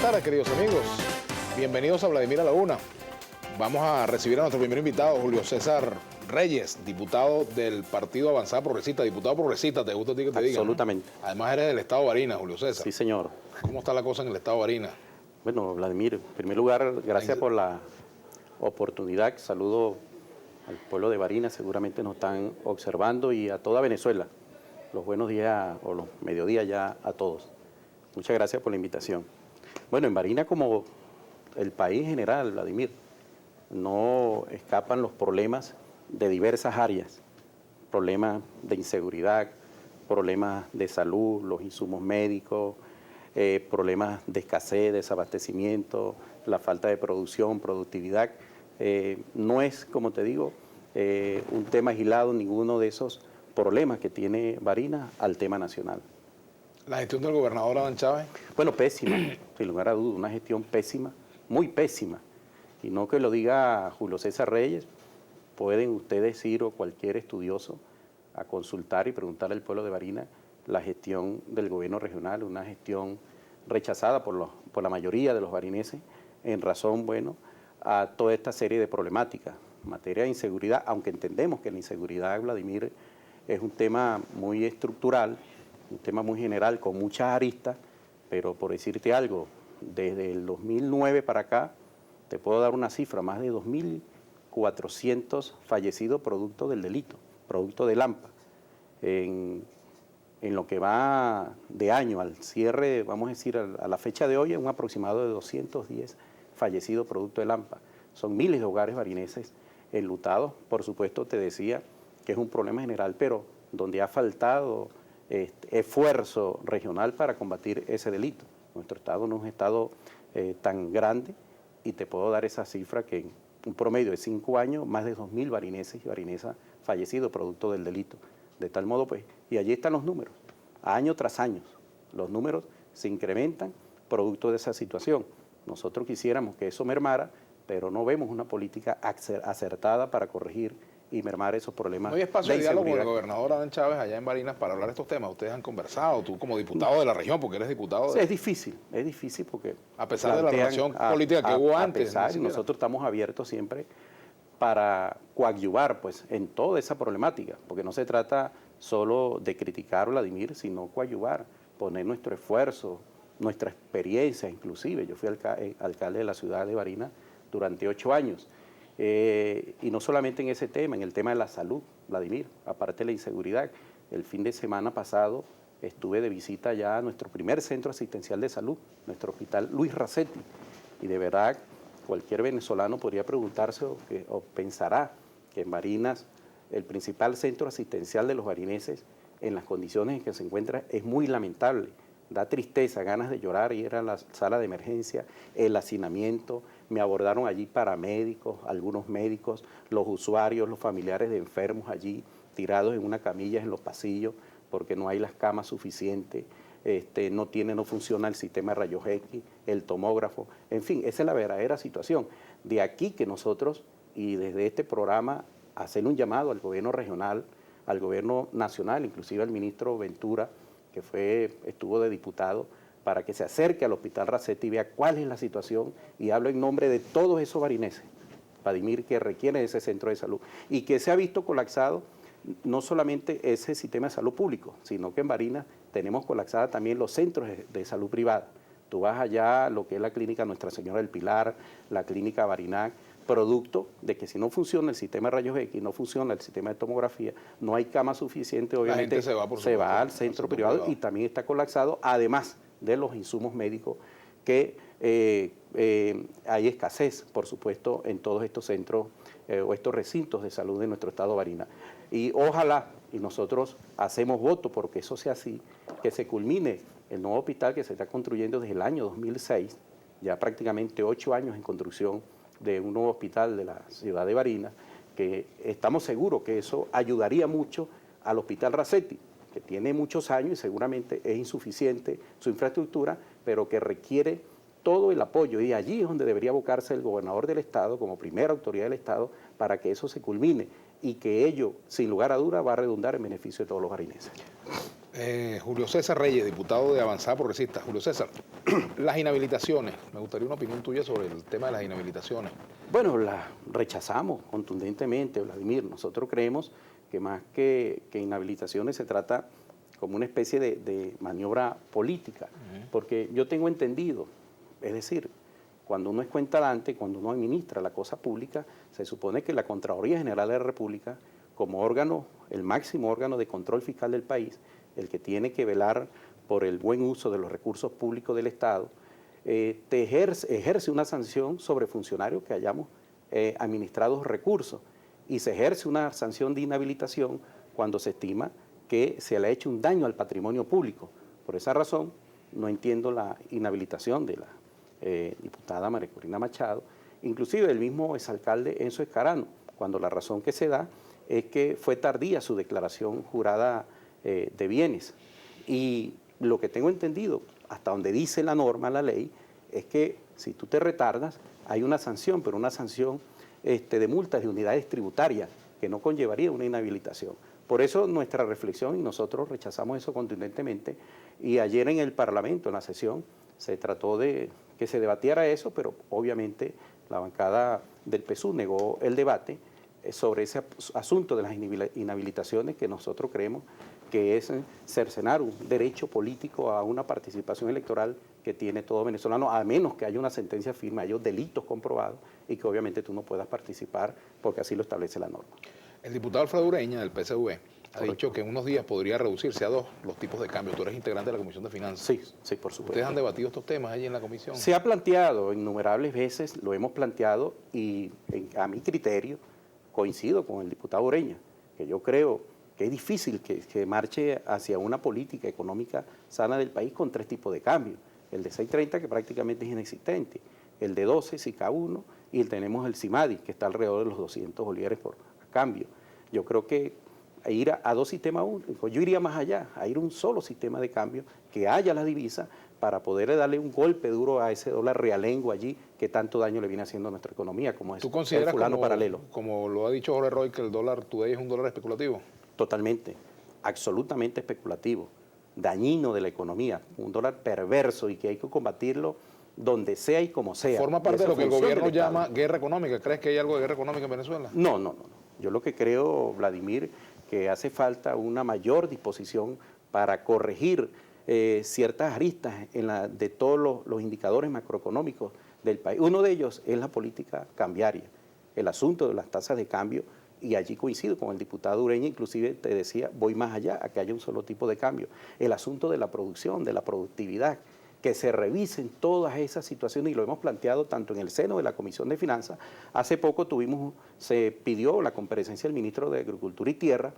tardes, queridos amigos. Bienvenidos a Vladimir a la Una. Vamos a recibir a nuestro primer invitado, Julio César Reyes, diputado del Partido Avanzada Progresista. Diputado progresista, ¿te gusta a ti que te diga? Absolutamente. ¿No? Además eres del Estado de Barinas, Julio César. Sí, señor. ¿Cómo está la cosa en el Estado de Barinas? Bueno, Vladimir, en primer lugar, gracias por la oportunidad. Saludo al pueblo de Barinas, seguramente nos están observando, y a toda Venezuela. Los buenos días o los mediodías ya a todos. Muchas gracias por la invitación. Bueno, en Barinas, como el país en general, Vladimir, no escapan los problemas de diversas áreas. Problemas de inseguridad, problemas de salud, los insumos médicos, problemas de escasez, desabastecimiento, la falta de producción, productividad. No es, como te digo, un tema aislado, ninguno de esos problemas que tiene Barinas al tema nacional. ¿La gestión del gobernador Adán Chávez? Bueno, pésima, sin lugar a dudas, una gestión pésima, muy pésima. Y no que lo diga Julio César Reyes, pueden ustedes ir o cualquier estudioso a consultar y preguntarle al pueblo de Barinas la gestión del gobierno regional, una gestión rechazada por la mayoría de los barineses en razón, bueno, a toda esta serie de problemáticas. En materia de inseguridad, aunque entendemos que la inseguridad, Vladimir, es un tema muy estructural, un tema muy general, con muchas aristas, pero por decirte algo, desde el 2009 para acá, te puedo dar una cifra, más de 2.400 fallecidos producto del delito, producto del AMPA. En lo que va de año al cierre, vamos a decir, a la fecha de hoy, es un aproximado de 210 fallecidos producto del AMPA. Son miles de hogares barineses enlutados. Por supuesto, te decía que es un problema general, pero donde ha faltado esfuerzo regional para combatir ese delito. Nuestro estado no es un estado tan grande, y te puedo dar esa cifra que en un promedio de 5 años, más de 2.000 barineses y barinesas fallecidos producto del delito. De tal modo, pues, y allí están los números, año tras año, los números se incrementan producto de esa situación. Nosotros quisiéramos que eso mermara, pero no vemos una política acertada para corregir y mermar esos problemas. ¿No hay espacio de diálogo con el gobernador Adán Chávez allá en Barinas para hablar de estos temas? ¿Ustedes han conversado, tú como diputado de la región, porque eres diputado de... Es difícil porque... A pesar de la relación política que hubo antes. Nosotros estamos abiertos siempre para coadyuvar, pues, en toda esa problemática, porque no se trata solo de criticar a Vladimir, sino coadyuvar, poner nuestro esfuerzo, nuestra experiencia inclusive. Yo fui alcalde de la ciudad de Barinas durante 8 años. Y no solamente en ese tema, en el tema de la salud, Vladimir, aparte de la inseguridad. El fin de semana pasado estuve de visita ya a nuestro primer centro asistencial de salud, nuestro hospital Luis Racetti, y de verdad cualquier venezolano podría preguntarse o pensará que en Barinas el principal centro asistencial de los barineses, en las condiciones en que se encuentra, es muy lamentable. Da tristeza, ganas de llorar, ir a la sala de emergencia, el hacinamiento. Me abordaron allí paramédicos, algunos médicos, los usuarios, los familiares de enfermos allí, tirados en una camilla en los pasillos, porque no hay las camas suficientes, no funciona el sistema de rayos X, el tomógrafo, en fin, esa es la verdadera situación. De aquí que nosotros, y desde este programa, hacer un llamado al gobierno regional, al gobierno nacional, inclusive al ministro Ventura, que estuvo de diputado, para que se acerque al Hospital Racetti y vea cuál es la situación, y hablo en nombre de todos esos barineses, Vladimir, que requieren ese centro de salud, y que se ha visto colapsado no solamente ese sistema de salud público, sino que en Barinas tenemos colapsada también los centros de salud privada. Tú vas allá, lo que es la clínica Nuestra Señora del Pilar, la clínica Barinac, producto de que si no funciona el sistema de rayos X, no funciona el sistema de tomografía, no hay cama suficiente, obviamente se va al centro privado y también está colapsado, además de los insumos médicos que hay escasez, por supuesto, en todos estos centros o estos recintos de salud de nuestro estado de Barinas. Y ojalá, y nosotros hacemos voto porque eso sea así, que se culmine el nuevo hospital que se está construyendo desde el año 2006, ya prácticamente 8 años en construcción de un nuevo hospital de la ciudad de Barinas, que estamos seguros que eso ayudaría mucho al Hospital Racetti, que tiene muchos años y seguramente es insuficiente su infraestructura, pero que requiere todo el apoyo, y allí es donde debería abocarse el gobernador del estado como primera autoridad del estado para que eso se culmine y que ello, sin lugar a duda, va a redundar en beneficio de todos los barineses. Julio César Reyes, diputado de Avanzada Progresista. Julio César, las inhabilitaciones, me gustaría una opinión tuya sobre el tema de las inhabilitaciones. Bueno, las rechazamos contundentemente, Vladimir. Nosotros creemos que más que inhabilitaciones se trata como una especie de maniobra política, porque yo tengo entendido, es decir, cuando uno es cuentadante, cuando uno administra la cosa pública, se supone que la Contraloría General de la República, como órgano, el máximo órgano de control fiscal del país, el que tiene que velar por el buen uso de los recursos públicos del Estado, ejerce una sanción sobre funcionarios que hayamos administrado recursos, y se ejerce una sanción de inhabilitación cuando se estima que se le ha hecho un daño al patrimonio público. Por esa razón, no entiendo la inhabilitación de la diputada María Corina Machado, inclusive el mismo exalcalde Enzo Escarano, cuando la razón que se da es que fue tardía su declaración jurada de bienes. Y lo que tengo entendido, hasta donde dice la norma, la ley, es que si tú te retardas, hay una sanción, pero una sanción de multas de unidades tributarias, que no conllevaría una inhabilitación. Por eso nuestra reflexión, y nosotros rechazamos eso contundentemente, y ayer en el Parlamento, en la sesión, se trató de que se debatiera eso, pero obviamente la bancada del PSUV negó el debate sobre ese asunto de las inhabilitaciones, que nosotros creemos que es cercenar un derecho político a una participación electoral que tiene todo venezolano, a menos que haya una sentencia firme, haya delitos comprobados y que obviamente tú no puedas participar porque así lo establece la norma. El diputado Alfredo Ureña, del PSV, ha dicho que en unos días podría reducirse a 2 los tipos de cambio. Tú eres integrante de la Comisión de Finanzas. Sí, sí, por supuesto. ¿Ustedes han debatido estos temas allí en la comisión? Se ha planteado innumerables veces, lo hemos planteado, y a mi criterio coincido con el diputado Ureña, que yo creo que es difícil que marche hacia una política económica sana del país con 3 tipos de cambio. El de 6.30, que prácticamente es inexistente, el de 12, SICA1, y tenemos el CIMADI, que está alrededor de los 200 bolívares por cambio. Yo creo que ir a 2 sistemas únicos, yo iría más allá, a ir a un solo sistema de cambio, que haya la divisa, para poder darle un golpe duro a ese dólar realengo allí, que tanto daño le viene haciendo a nuestra economía, como es ¿Tú consideras, el fulano paralelo? Como lo ha dicho Jorge Roy, que el dólar today es un dólar especulativo? Totalmente, absolutamente especulativo, dañino de la economía, un dólar perverso, y que hay que combatirlo donde sea y como sea. ¿Forma parte de lo que el gobierno llama guerra económica? ¿Crees que hay algo de guerra económica en Venezuela? No. Yo lo que creo, Vladimir, que hace falta una mayor disposición para corregir ciertas aristas de todos los indicadores macroeconómicos del país. Uno de ellos es la política cambiaria, el asunto de las tasas de cambio, y allí coincido con el diputado Ureña, inclusive te decía, voy más allá, a que haya un solo tipo de cambio. El asunto de la producción, de la productividad, que se revisen todas esas situaciones, y lo hemos planteado tanto en el seno de la Comisión de Finanzas. Hace poco se pidió la comparecencia del ministro de Agricultura y Tierra,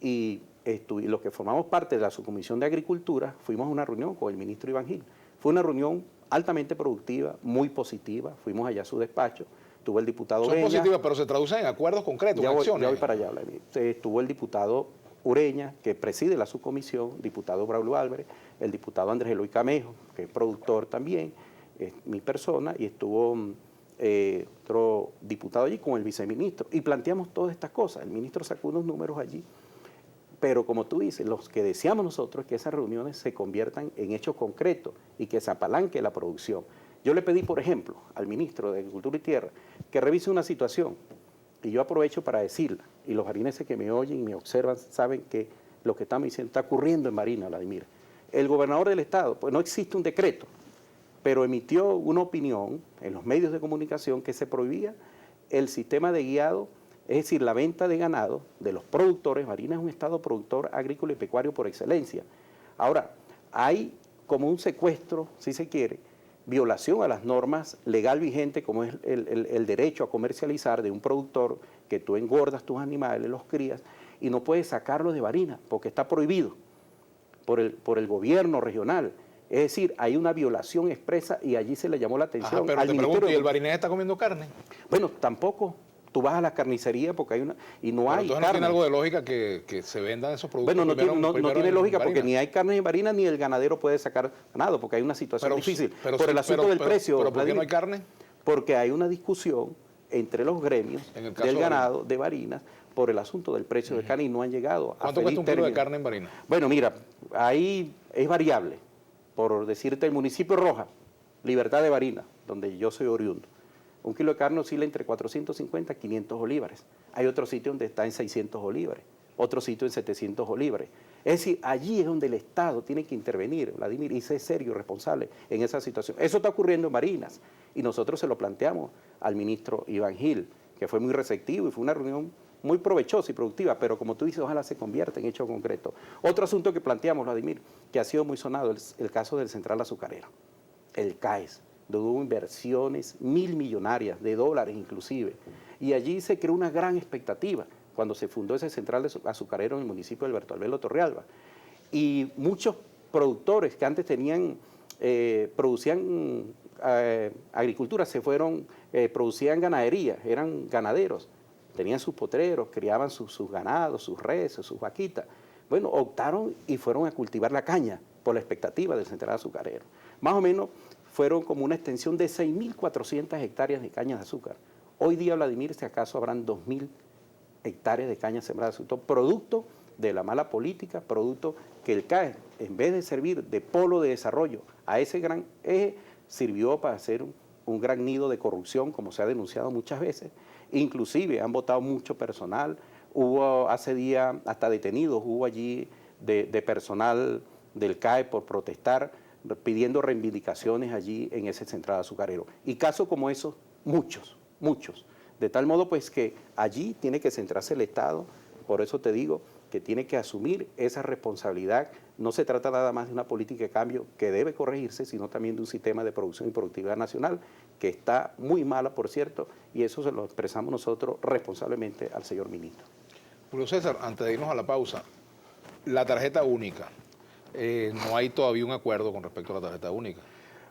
y los que formamos parte de la subcomisión de Agricultura fuimos a una reunión con el ministro Iván Gil. Fue una reunión altamente productiva, muy positiva, fuimos allá a su despacho, estuvo el diputado Ureña. Son positivas, pero se traducen en acuerdos concretos, en acciones. Ya voy para allá, Vladimir. Estuvo el diputado Ureña, que preside la subcomisión, diputado Braulio Álvarez, el diputado Andrés Eloy Camejo, que es productor también, es mi persona, y estuvo otro diputado allí con el viceministro, y planteamos todas estas cosas. El ministro sacó unos números allí, pero como tú dices, los que deseamos nosotros es que esas reuniones se conviertan en hechos concretos y que se apalanque la producción. Yo le pedí, por ejemplo, al ministro de Agricultura y Tierra que revise una situación, y yo aprovecho para decirla, y los marineses que me oyen y me observan saben que lo que estamos diciendo está ocurriendo en Barinas, Vladimir. El gobernador del estado, pues no existe un decreto, pero emitió una opinión en los medios de comunicación que se prohibía el sistema de guiado, es decir, la venta de ganado de los productores. Barinas es un estado productor agrícola y pecuario por excelencia. Ahora, hay como un secuestro, si se quiere, violación a las normas legal vigentes, como es el derecho a comercializar de un productor, que tú engordas tus animales, los crías, y no puedes sacarlos de Barinas, porque está prohibido por el gobierno regional. Es decir, hay una violación expresa, y allí se le llamó la atención. Pero te pregunto, ¿y el barinés está comiendo carne? Bueno, tampoco. Tú vas a la carnicería porque hay una, y no hay entonces carne. ¿No tiene algo de lógica que se vendan esos productos? Bueno, no tiene lógica, porque ni hay carne en Barinas, ni el ganadero puede sacar ganado, porque hay una situación difícil. Por el asunto del precio. ¿Pero por qué no hay carne? Porque hay una discusión entre los gremios del ganado de Barinas, por el asunto del precio de carne y no han llegado a ¿Cuánto cuesta un kilo de carne en Barinas? Bueno, mira, ahí es variable. Por decirte, el municipio Roja, Libertad de Barinas, donde yo soy oriundo, un kilo de carne oscila entre 450 y 500 bolívares. Hay otro sitio donde está en 600 bolívares, otro sitio en 700 bolívares. Es decir, allí es donde el Estado tiene que intervenir, Vladimir, y ser serio y responsable en esa situación. Eso está ocurriendo en Barinas y nosotros se lo planteamos al ministro Iván Gil, que fue muy receptivo y fue una reunión muy provechosa y productiva, pero como tú dices, ojalá se convierta en hecho concreto. Otro asunto que planteamos, Vladimir, que ha sido muy sonado, es el caso del Central Azucarero, el CAES, donde hubo inversiones millonarias de dólares inclusive, y allí se creó una gran expectativa cuando se fundó ese Central Azucarero en el municipio de Alberto Albelo Torrealba. Y muchos productores que antes producían agricultura, producían ganadería, eran ganaderos, tenían sus potreros, criaban sus ganados, sus reses, sus vaquitas. Bueno, optaron y fueron a cultivar la caña por la expectativa del Central Azucarero. Más o menos fueron como una extensión de 6.400 hectáreas de caña de azúcar. Hoy día, Vladimir, si acaso habrán 2.000 hectáreas de caña sembrada de azúcar, producto de la mala política, producto que el CAE, en vez de servir de polo de desarrollo a ese gran eje, sirvió para hacer un gran nido de corrupción, como se ha denunciado muchas veces. Inclusive han votado mucho personal, hubo hace días hasta detenidos, hubo allí de personal del CAE por protestar, pidiendo reivindicaciones allí en ese Central Azucarero. Y casos como esos, muchos, muchos. De tal modo pues que allí tiene que centrarse el Estado, por eso te digo que tiene que asumir esa responsabilidad. No se trata nada más de una política de cambio que debe corregirse, sino también de un sistema de producción y productividad nacional que está muy mala, por cierto, y eso se lo expresamos nosotros responsablemente al señor ministro. Julio César, antes de irnos a la pausa, la tarjeta única, no hay todavía un acuerdo con respecto a la tarjeta única.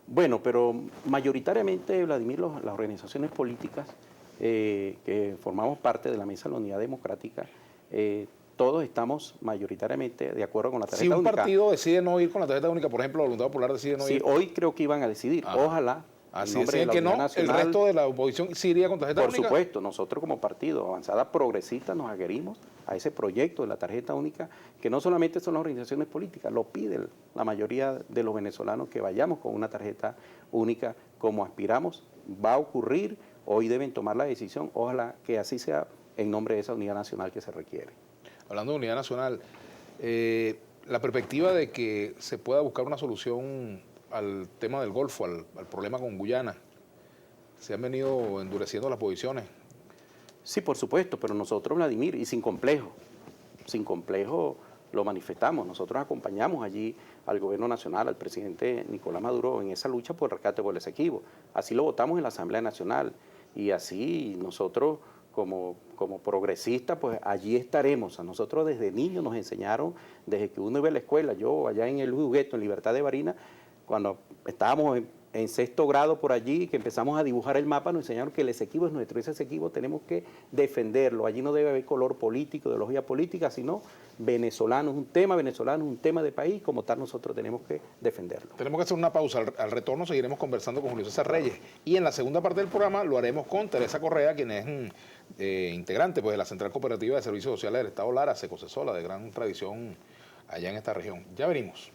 Bueno, pero mayoritariamente, Vladimir, las organizaciones políticas que formamos parte de la Mesa de la Unidad Democrática, todos estamos mayoritariamente de acuerdo con la tarjeta única. Si un partido decide no ir con la tarjeta única, por ejemplo, la Voluntad Popular decide no ir. Sí, hoy creo que iban a decidir. Ojalá. Así deciden que no, el resto de la oposición sí iría con tarjeta única. Por supuesto, nosotros como partido Avanzada Progresista nos adherimos a ese proyecto de la tarjeta única, que no solamente son las organizaciones políticas, lo pide la mayoría de los venezolanos que vayamos con una tarjeta única como aspiramos. Va a ocurrir, hoy deben tomar la decisión, ojalá que así sea en nombre de esa unidad nacional que se requiere. Hablando de unidad nacional, la perspectiva de que se pueda buscar una solución al tema del Golfo, al problema con Guyana, se han venido endureciendo las posiciones. Sí, por supuesto, pero nosotros, Vladimir, y sin complejo lo manifestamos. Nosotros acompañamos allí al gobierno nacional, al presidente Nicolás Maduro en esa lucha por el rescate por el Esequibo. Así lo votamos en la Asamblea Nacional y así nosotros como progresistas, pues allí estaremos. A nosotros desde niños nos enseñaron, desde que uno iba a la escuela, yo allá en el Hugueto, en Libertad de Barinas, cuando estábamos en sexto grado por allí, que empezamos a dibujar el mapa, nos enseñaron que el Esequibo es nuestro, ese Esequibo tenemos que defenderlo. Allí no debe haber color político, ideología política, sino venezolano es un tema de país, como tal nosotros tenemos que defenderlo. Tenemos que hacer una pausa, al retorno seguiremos conversando con Julio César Reyes y en la segunda parte del programa lo haremos con Teresa Correa, quien es integrante pues, de la Central Cooperativa de Servicios Sociales del Estado Lara, Secocesola, de gran tradición allá en esta región. Ya venimos.